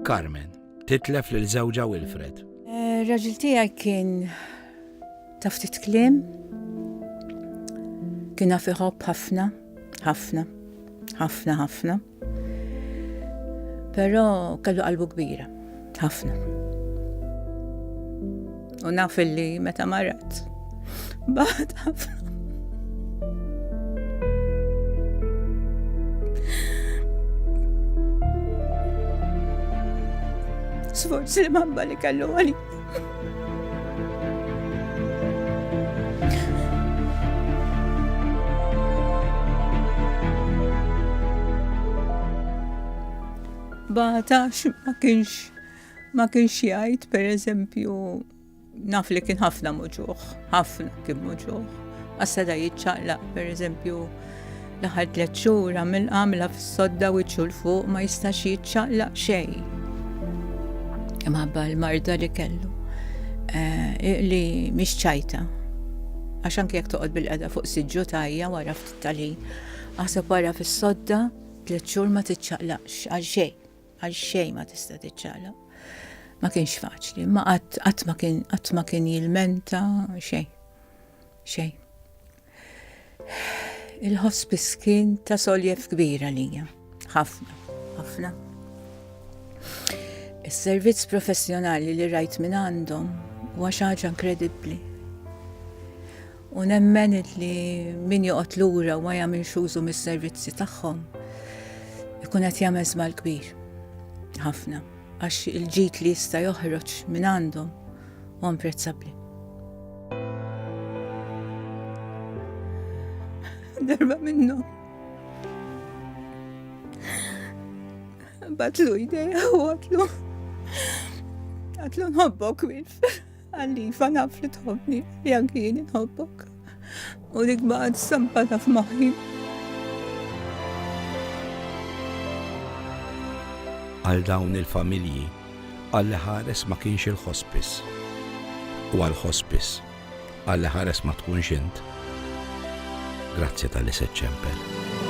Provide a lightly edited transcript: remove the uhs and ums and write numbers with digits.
Carmen titlef lil żewġa Wilfred. Raġil tiegħi kien ta' ftit kliem, kien naf iħobb ħafna, ħafna, ħafna, ħafna. Però kellu qalbu kbira, ħafna. U naf illi meta marat, bad ħafna. Sforz li mamba li kellu għali. Batax ma kienx jgħid, pereżempju, naf li kien ħafna muġugħ, ħafna kien muġugħ. Għas-seda jiċċaqlaq, pereżempju, l-aħħar 3 xhur għamilha fis-sodda wiċċu l fuq ma jistax jiċċaqlaq xejn. Imħabba l-marda li kellu li mhix ċajta. Għax anke jekk toqgħod bil-qeda fuq siġġu tajja wara ftit tal-ħin. Aħseb wara fis-sodda 3 xhur ma tiċċaqlaqx għal xejn ma tista' tiċċaqlaq. Ma kienx faċli, ma qatt ma kien jilmenta xejn. Il-hospice kien ta' soljef kbira lija, ħafna. Is-servizz professjonali li rajt minn għandhom huwa xi ħaġa inkredibbli. U nemmen li min joqgħod lura u ma jagħmilx użu mis-servizzi tagħhom ikun qed jagħmel żmal kbir. Ħafna, għax il-ġid li jista' joħroġ minn għandhom huwa imprezzabbli. Darba minnhom batlu idea u għatlu nħobbok Wilfred, għallifa naf li tħobbni, li anki jien nħobbok. U dik baqgħet stampata f'moħħi. Għal dawn il-familji, għalli ħares ma kienx il-hospice. U għal-hospice, għalli ħares ma tkunx int. Grazzi tal-li ċċempel.